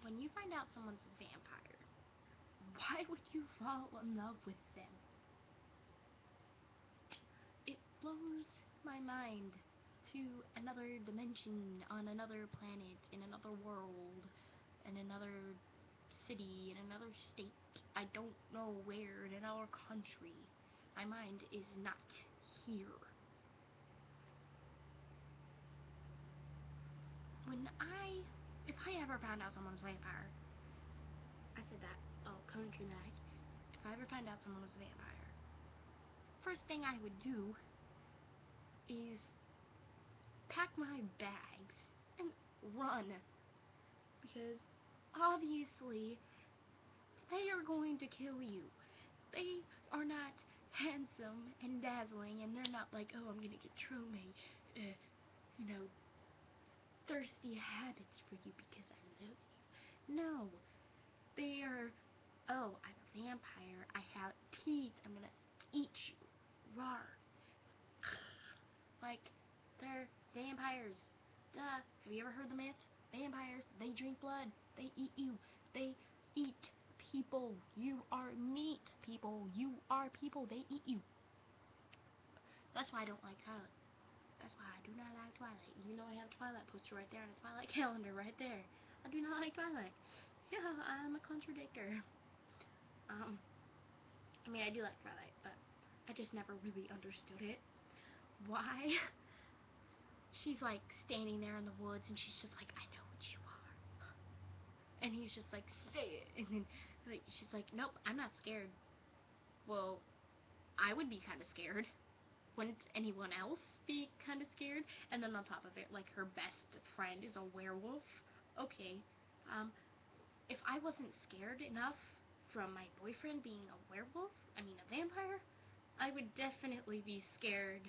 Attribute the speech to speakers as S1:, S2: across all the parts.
S1: when you find out someone's a vampire, why would you fall in love with them? It blows my mind to another dimension, on another planet, in another world, in another city, in another state. I don't know where, in another country. My mind is not here. If I ever found out someone was a vampire, I said that, coming to tonight, if I ever found out someone was a vampire, first thing I would do is pack my bags and run, because obviously they are going to kill you. They are not handsome and dazzling, and they're not like, oh, I'm gonna control my, thirsty habits for you because I love you. No, they are, oh, I'm a vampire, I have teeth, I'm gonna eat you. Rawr. Like, they're vampires. Duh. Have you ever heard the myth? Vampires, they drink blood, they eat you, they eat people. You are meat, people. You are people, they eat you. That's why I don't like Twilight. That's why I do not like Twilight. Even though I have a Twilight poster right there and a Twilight calendar right there. I do not like Twilight. Yeah, I'm a contradictor. I do like Twilight, but I just never really understood it. Why? She's like standing there in the woods and she's just like, I know what you are. And he's just like, say it. And then she's like, nope, I'm not scared. Well, I would be kind of scared. Wouldn't anyone else be kind of scared? And then on top of it, like, her best friend is a werewolf. Okay, if I wasn't scared enough from my boyfriend being a werewolf, a vampire, I would definitely be scared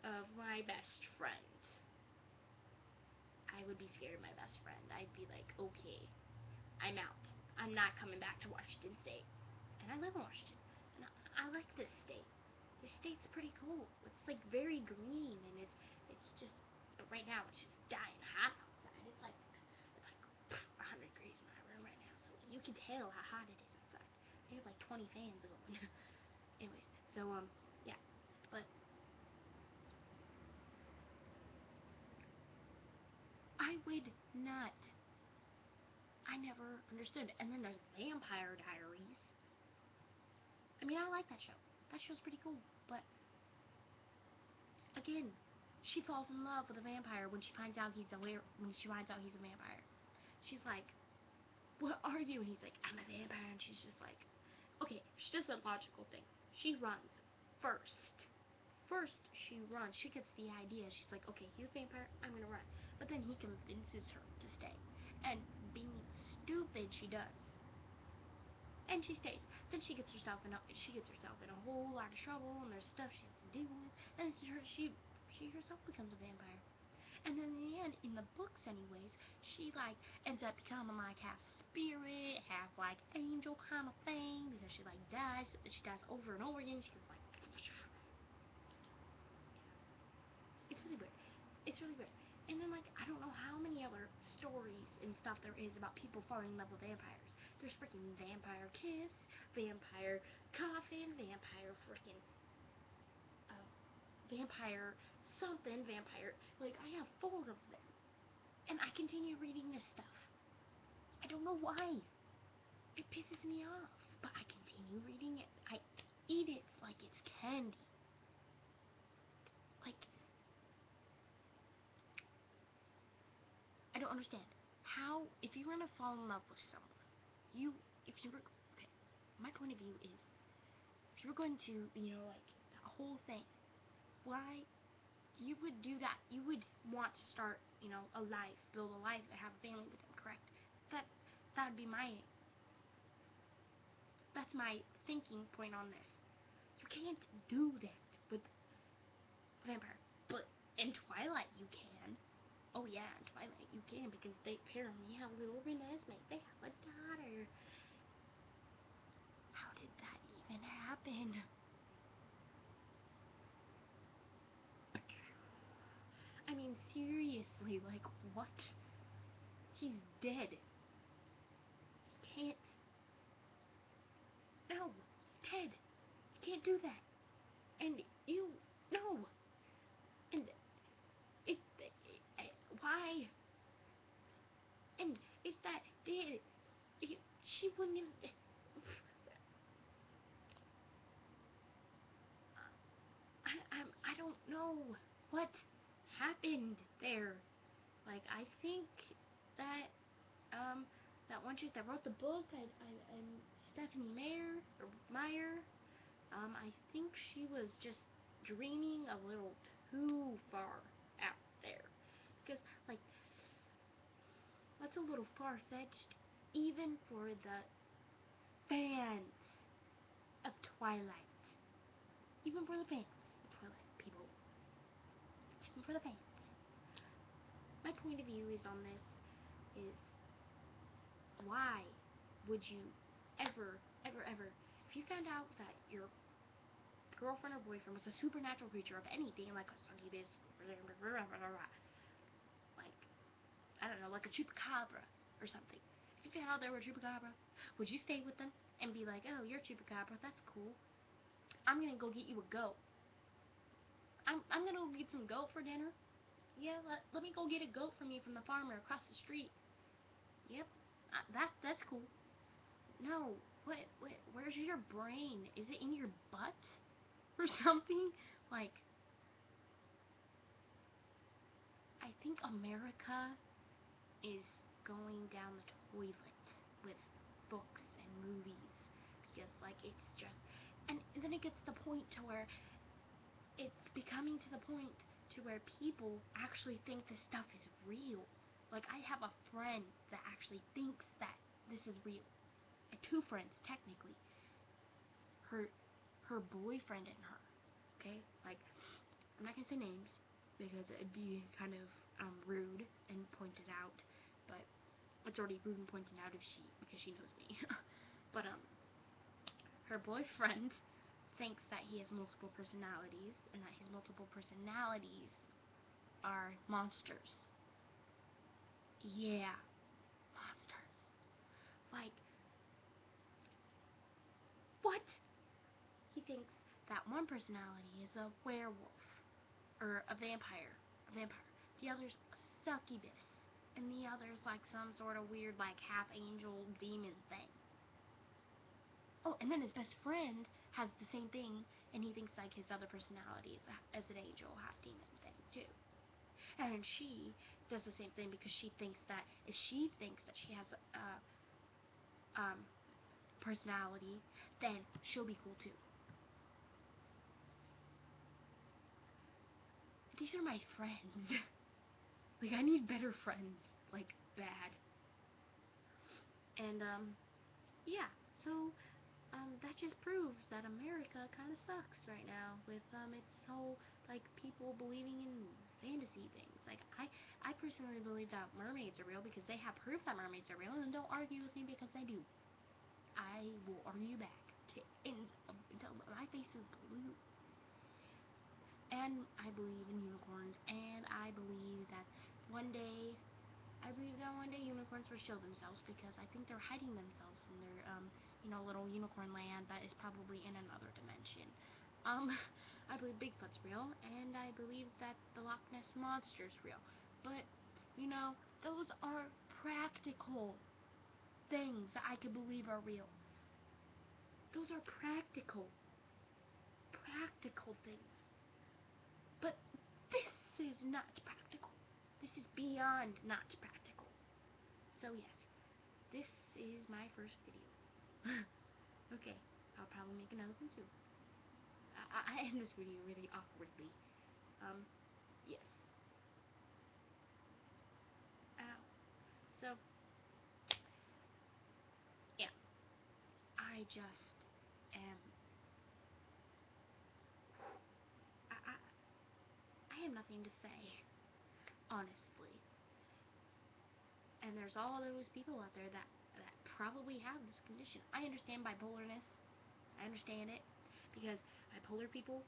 S1: of my best friend. I would be scared of my best friend. I'd be like, okay, I'm out. I'm not coming back to Washington State. And I live in Washington. And I like this state. This state's pretty cool. It's like very green, and it's just, but right now it's just dying hot outside. It's like 100 degrees in my room right now, so you can tell how hot it is outside. I have like 20 fans going. Anyways, so yeah, but I would not. I never understood. And then there's Vampire Diaries. I like that show. That show's pretty cool, but again, she falls in love with a vampire when she finds out he's a vampire. She's like, what are you? And he's like, I'm a vampire. And she's just like, okay, she does a logical thing. She runs first. First, she runs. She gets the idea. She's like, okay, he's a vampire, I'm gonna run. But then he convinces her to stay. And being stupid, she does. And she stays. Then she gets herself in a whole lot of trouble, and there's stuff she has to deal with. And she herself becomes a vampire. And then in the end, in the books anyways, she like ends up becoming like half spirit, half like angel kind of thing, because she like dies. She dies over and over again. She gets like, it's really weird. It's really weird. And then, like, I don't know how many other stories and stuff there is about people falling in love with vampires. There's freaking Vampire Kiss, Vampire Coffin, Vampire freaking, Vampire something, Vampire, like, I have 4 of them. And I continue reading this stuff. I don't know why. It pisses me off. But I continue reading it. I eat it like it's candy. Like, I don't understand. How, if you're gonna fall in love with someone, okay, my point of view is, if you're going to, like, a whole thing, why, you would do that, you would want to start, a life, build a life, and have a family with them, correct? That'd be that's my thinking point on this. You can't do that with vampire, but in Twilight you can. Oh yeah, in Twilight you can, because they apparently have little Renesmee. They have a daughter. How did that even happen? Seriously, like, what? He's dead. do that. And you, no. And why? And if that did, she wouldn't even. I don't know what happened there. Like, I think that that one chick that wrote the book, and Stephanie Meyer, I think she was just dreaming a little too far out there. Because, like, that's a little far-fetched, even for the fans of Twilight. Even for the fans of Twilight, people. Even for the fans. My point of view is on this is, why would you ever, if you found out that your girlfriend or boyfriend was a supernatural creature of anything, like a succubus, like, I don't know, like a chupacabra or something. If you found out they were a chupacabra, would you stay with them and be like, oh, you're a chupacabra, that's cool. I'm gonna go get you a goat. I'm gonna go get some goat for dinner. Yeah, let me go get a goat from you from the farmer across the street. Yep, that's cool. No, where's your brain? Is it in your butt or something? Like, I think America is going down the toilet with books and movies, because, like, it's just, and then it gets to the point to where it's becoming to the point to where people actually think this stuff is real. Like, I have a friend that actually thinks that this is real. Two friends, technically. Her boyfriend and her. Okay? Like, I'm not gonna say names because it'd be kind of rude and pointed out, but it's already rude and pointed out because she knows me. But her boyfriend thinks that he has multiple personalities, and that his multiple personalities are monsters. Yeah, monsters. Like, what? He thinks that one personality is a werewolf, or a vampire. The other's a succubus, and the other's like some sort of weird, like, half angel demon thing. Oh, and then his best friend has the same thing, and he thinks like his other personality is an angel, half demon thing too. And she does the same thing because she thinks that if she thinks that she has a personality, then she'll be cool too. These are my friends. Like, I need better friends. Like, bad. And, yeah. So, that just proves that America kind of sucks right now with, its whole, like, people believing in fantasy things. Like, I personally believe that mermaids are real because they have proof that mermaids are real, and don't argue with me because they do. I will argue back until my face is blue. And I believe in unicorns, and I believe that one day unicorns will show themselves, because I think they're hiding themselves in their, little unicorn land that is probably in another dimension. I believe Bigfoot's real, and I believe that the Loch Ness Monster's real. But, those are practical things that I could believe are real. Those are practical things. But this is not practical. This is beyond not practical. So yes, this is my first video. Okay, I'll probably make another one soon. I end this video really awkwardly. Yes. Ow. So, yeah. I just am... I have nothing to say, honestly. And there's all those people out there that probably have this condition. I understand bipolarness. I understand it. Because bipolar people,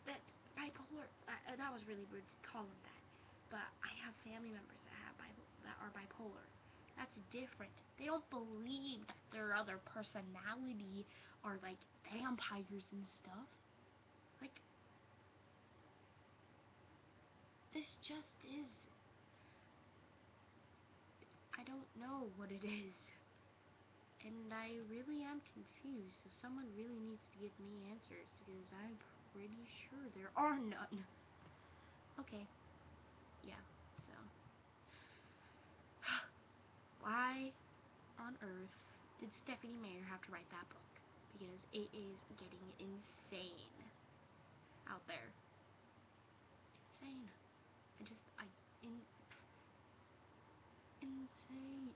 S1: that bipolar, that was really rude to call them that. But I have family members that are bipolar. That's different. They don't believe that their other personality are like vampires and stuff. Like, this just is. I don't know what it is. And I really am confused, so someone really needs to give me answers because I'm pretty sure there are none. Okay, yeah, so. Why on earth did Stephanie Meyer have to write that book? Because it is getting insane out there. Insane. I just, insane.